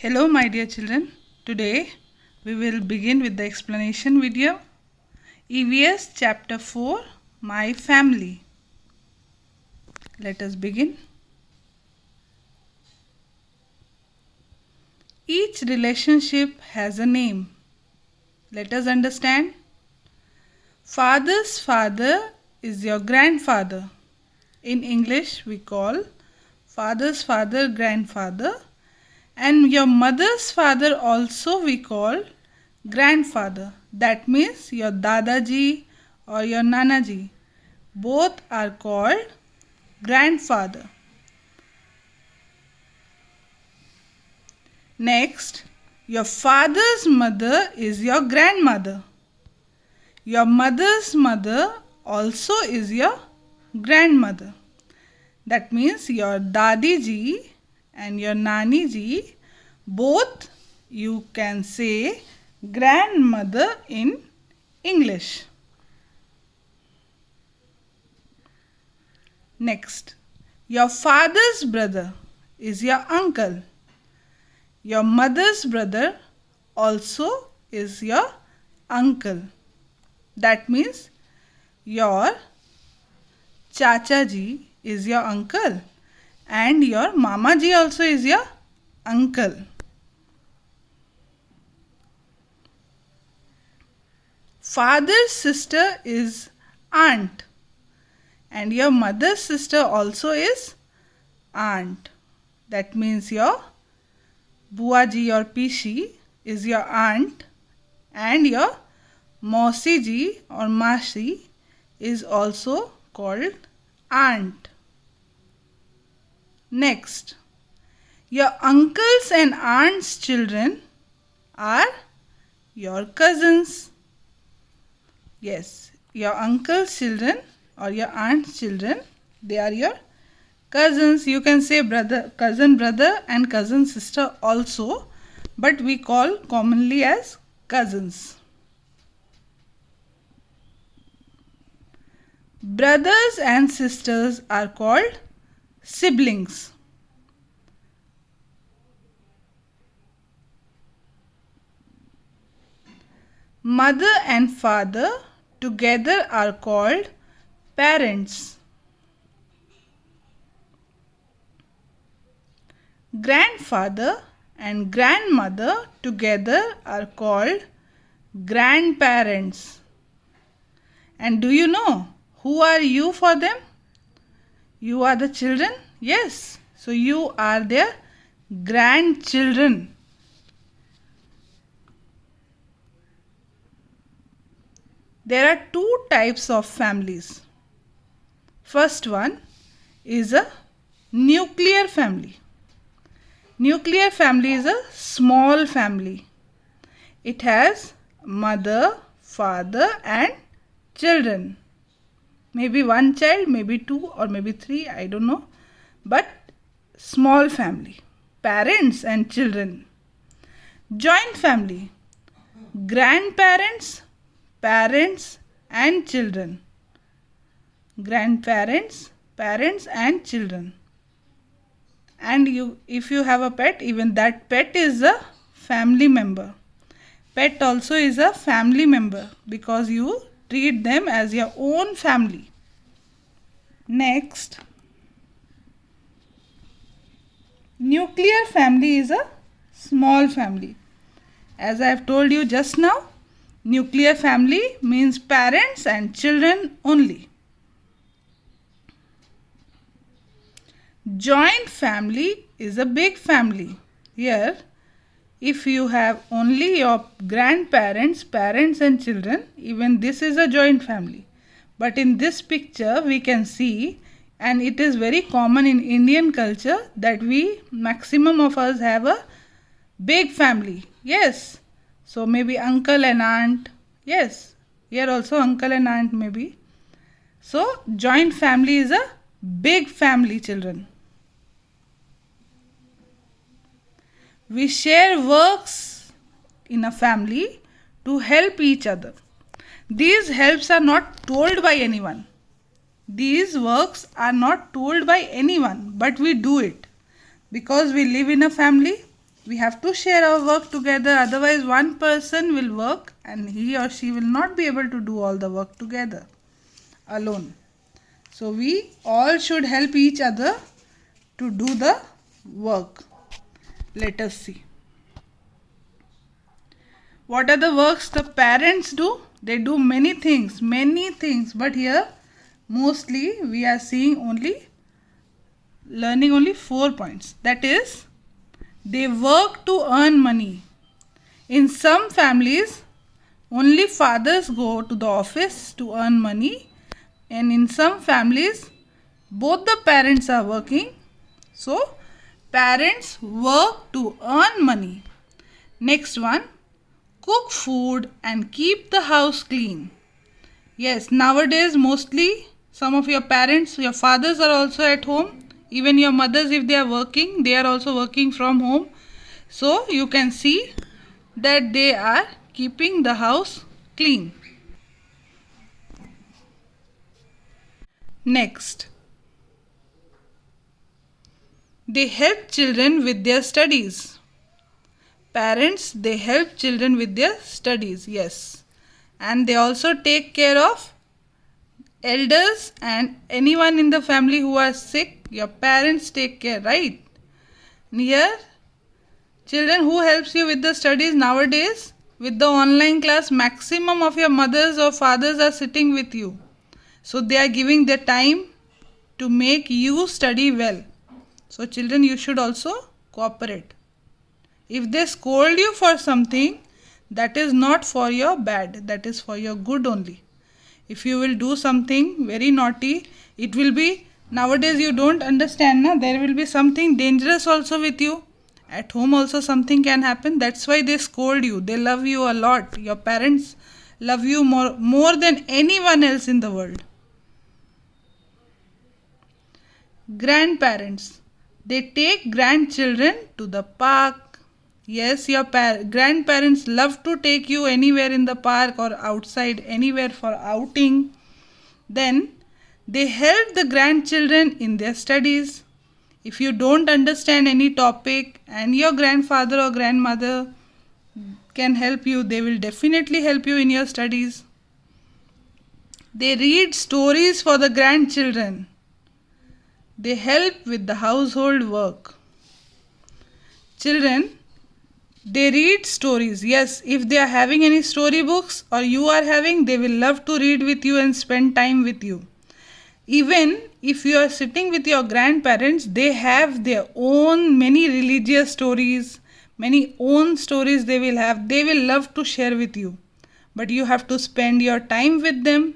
Hello my dear children, today we will begin with the explanation video. EVS chapter 4, My Family. Let us begin. Each relationship has a name. Let us understand. Father's father is your grandfather. In English we call father's father grandfather. And your mother's father also we call grandfather. That means your Dadaji or your Nanaji. Both are called grandfather. Next, your father's mother is your grandmother. Your mother's mother also is your grandmother. That means your Dadiji and your Nani ji, both you can say grandmother in English. Next, your father's brother is your uncle. Your mother's brother also is your uncle. That means your Chacha ji is your uncle. And your Mama ji also is your uncle. Father's sister is aunt. And your mother's sister also is aunt. That means your Bua ji or Pishi is your aunt. And your Mausi ji or Masi is also called aunt. Next, your uncles and aunts' children are your cousins. Yes, your uncle's children or your aunt's children, they are your cousins. You can say cousin brother and cousin sister also, but we call commonly as cousins. Brothers and sisters are called siblings. Mother and father together are called parents. Grandfather and grandmother together are called grandparents. And do you know who are you for them? You are the children? Yes. So you are their grandchildren. There are two types of families. First one is a nuclear family. Nuclear family is a small family. It has mother, father and children. Maybe one child, maybe two or maybe three, I don't know. But small family, parents and children. Joint family, grandparents, parents and children. Grandparents, parents and children. And if you have a pet, even that pet is a family member. Pet also is a family member because you treat them as your own family. Next, nuclear family is a small family. As I have told you just now, nuclear family means parents and children only. Joint family is a big family. Here, if you have only your grandparents, parents and children, even this is a joint family. But in this picture we can see, and it is very common in Indian culture, that maximum of us have a big family. Yes. So maybe uncle and aunt. Yes. Here also uncle and aunt maybe. So joint family is a big family, children. We share works in a family to help each other. These helps are not told by anyone. These works are not told by anyone, but we do it. Because we live in a family, We have to share our work together, otherwise one person will work and he or she will not be able to do all the work together alone. So we all should help each other to do the work. Let us see. What are the works the parents do? They do many things, but here mostly we are seeing learning only 4 points. That is, they work to earn money. In some families, only fathers go to the office to earn money, and in some families, both the parents are working. So, parents work to earn money. Next one, cook food and keep the house clean. Yes, nowadays mostly some of your parents, your fathers are also at home. Even your mothers, if they are working, they are also working from home. So you can see that they are keeping the house clean. Next, they help children with their studies. Parents, they help children with their studies, yes. And they also take care of elders and anyone in the family who are sick. Your parents take care, right? Here, children, who helps you with the studies nowadays? With the online class, maximum of your mothers or fathers are sitting with you. So they are giving their time to make you study well. So children, you should also cooperate. If they scold you for something, that is not for your bad, that is for your good only. If you will do something very naughty, it will be, nowadays you don't understand, na? There will be something dangerous also with you. At home also something can happen. That's why they scold you. They love you a lot. Your parents love you more than anyone else in the world. Grandparents, they take grandchildren to the park. Yes, your grandparents love to take you anywhere in the park or outside, anywhere for outing. Then they help the grandchildren in their studies. If you don't understand any topic and your grandfather or grandmother can help you, they will definitely help you in your studies. They read stories for the grandchildren. They help with the household work. Children, they read stories. Yes, if they are having any story books or you are having, they will love to read with you and spend time with you. Even if you are sitting with your grandparents, they have their own many religious stories, many own stories they will have. They will love to share with you. But you have to spend your time with them.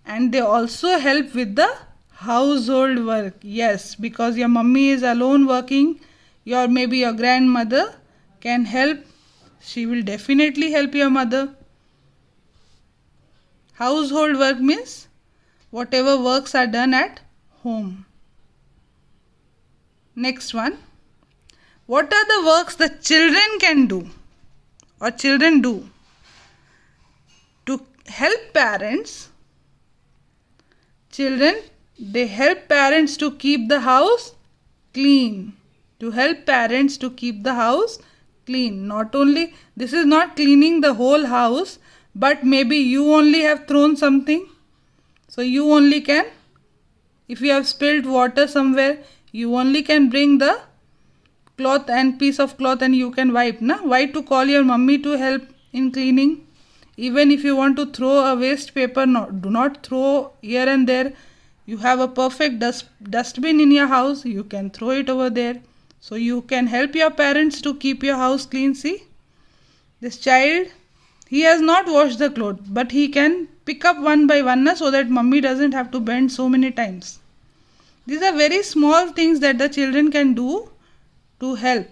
And they also help with the household work. Yes, because your mummy is alone working, maybe your grandmother can help. She will definitely help your mother. Household work means whatever works are done at home. Next one. What are the works the children can do or children do? To help parents, children, they help parents to keep the house clean. To help parents to keep the house clean. Not only, this is not cleaning the whole house, but maybe you only have thrown something. So you only can, if you have spilled water somewhere, you only can bring the cloth and piece of cloth and you can wipe. Na? Why to call your mummy to help in cleaning? Even if you want to throw a waste paper, do not throw here and there. You have a perfect dustbin in your house, you can throw it over there. So you can help your parents to keep your house clean. See, this child, he has not washed the clothes, but he can pick up one by one so that mummy doesn't have to bend so many times. These are very small things that the children can do to help.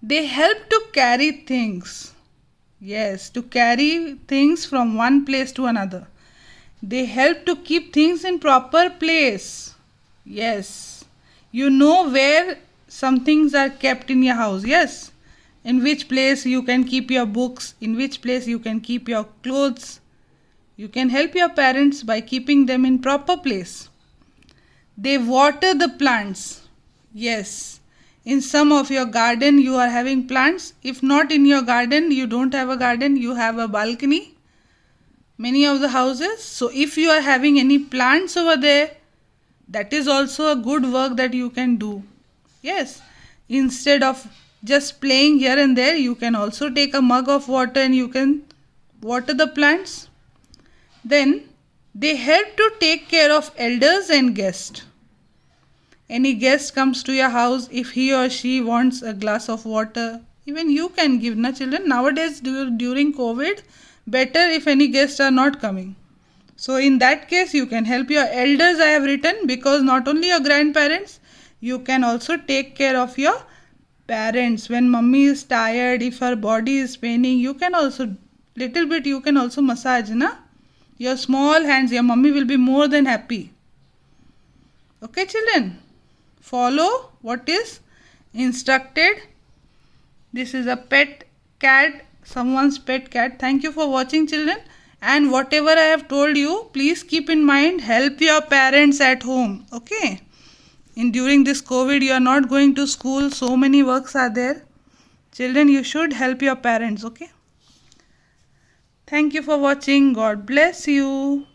They help to carry things. Yes, to carry things from one place to another. They help to keep things in proper place. Yes, you know where some things are kept in your house. Yes, in which place you can keep your books, in which place you can keep your clothes. You can help your parents by keeping them in proper place. They water the plants. Yes, In some of your garden you are having plants. If not in your garden, you don't have a garden, you have a balcony, many of the houses. So if you are having any plants over there, that is also a good work that you can do. Yes, instead of just playing here and there, you can also take a mug of water and you can water the plants. Then they help to take care of elders and guests. Any guest comes to your house, if he or she wants a glass of water, even you can give, na children. Nowadays during COVID, better if any guests are not coming. So in that case you can help your elders, I have written, because not only your grandparents, you can also take care of your parents. When mummy is tired, if her body is paining, you can also little bit you can also massage, na? Your small hands, your mummy will be more than happy. Okay children, follow what is instructed. This is a pet cat, someone's pet cat. Thank you for watching children, and whatever I have told you, please keep in mind, help your parents at home. Okay, in during this COVID you are not going to school, so many works are there. Children, you should help your parents. Okay, thank you for watching. God bless you.